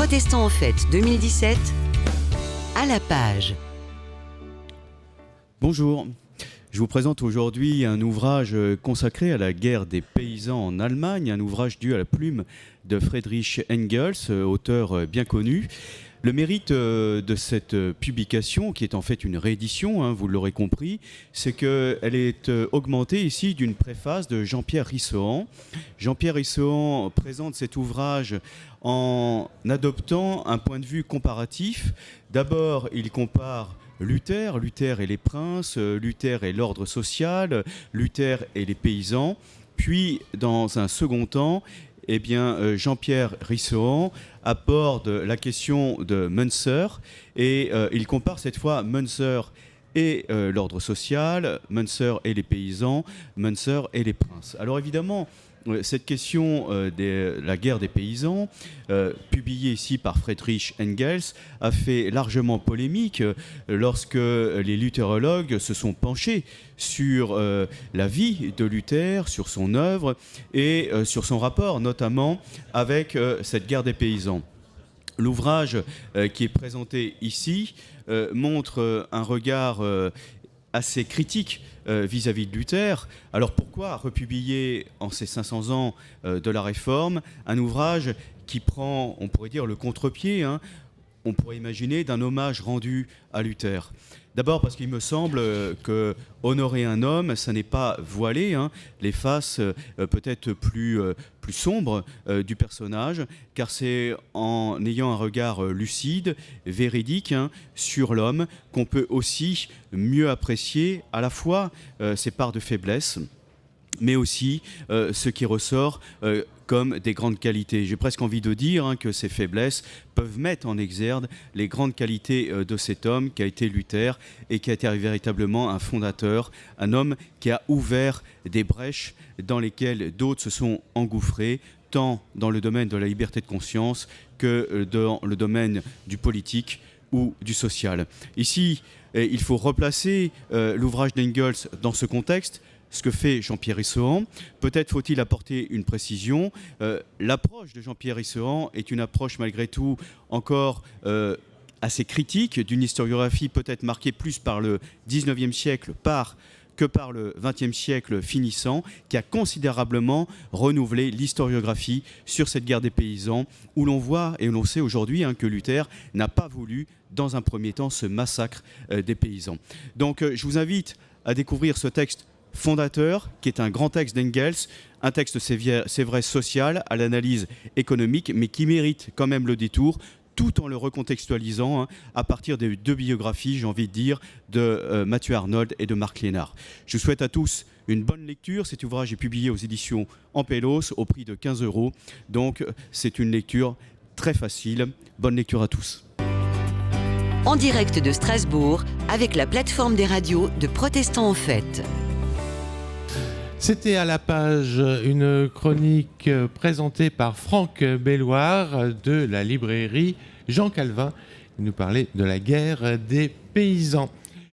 Protestants en fête 2017, à la page. Bonjour, je vous présente aujourd'hui un ouvrage consacré à la guerre des paysans en Allemagne, un ouvrage dû à la plume de Friedrich Engels, auteur bien connu. Le mérite de cette publication, qui est en fait une réédition, vous l'aurez compris, c'est qu'elle est augmentée ici d'une préface de Jean-Pierre Rissohan. Jean-Pierre Rissohan présente cet ouvrage en adoptant un point de vue comparatif. D'abord, il compare Luther et les princes, Luther et l'ordre social, Luther et les paysans. Puis, dans un second temps, Jean-Pierre Rissohan aborde la question de Münzer et il compare cette fois Münzer et l'ordre social, Münzer et les paysans, Münzer et les princes. Alors évidemment, cette question de la guerre des paysans, publiée ici par Friedrich Engels, a fait largement polémique lorsque les luthérologues se sont penchés sur la vie de Luther, sur son œuvre et sur son rapport notamment avec cette guerre des paysans. L'ouvrage qui est présenté ici montre un regard assez critique vis-à-vis de Luther. Alors pourquoi republier en ces 500 ans de la Réforme un ouvrage qui prend, on pourrait dire, le contre-pied, on pourrait imaginer, d'un hommage rendu à Luther? D'abord parce qu'il me semble que honorer un homme, ça n'est pas voiler les faces peut-être plus sombres du personnage, car c'est en ayant un regard lucide, véridique sur l'homme qu'on peut aussi mieux apprécier à la fois ses parts de faiblesse, mais aussi ce qui ressort comme des grandes qualités. J'ai presque envie de dire que ces faiblesses peuvent mettre en exergue les grandes qualités de cet homme qui a été Luther et qui a été véritablement un fondateur, un homme qui a ouvert des brèches dans lesquelles d'autres se sont engouffrés, tant dans le domaine de la liberté de conscience que dans le domaine du politique ou du social. Ici, il faut replacer l'ouvrage d'Engels dans ce contexte, ce que fait Jean-Pierre Rissohan. Peut-être faut-il apporter une précision. L'approche de Jean-Pierre Rissohan est une approche malgré tout encore assez critique, d'une historiographie peut-être marquée plus par le 19e siècle que par le 20e siècle finissant, qui a considérablement renouvelé l'historiographie sur cette guerre des paysans, où l'on voit et où l'on sait aujourd'hui que Luther n'a pas voulu, dans un premier temps, ce massacre des paysans. Donc je vous invite à découvrir ce texte fondateur, qui est un grand texte d'Engels, un texte, c'est vrai, social, à l'analyse économique, mais qui mérite quand même le détour, tout en le recontextualisant à partir des deux biographies, j'ai envie de dire, de Mathieu Arnold et de Marc Lénard. Je souhaite à tous une bonne lecture. Cet ouvrage est publié aux éditions Ampélos au prix de 15 €. Donc c'est une lecture très facile. Bonne lecture à tous. En direct de Strasbourg, avec la plateforme des radios de Protestants en fête. C'était à la page une chronique présentée par Franck Belloir de la librairie Jean Calvin. Il nous parlait de la guerre des paysans.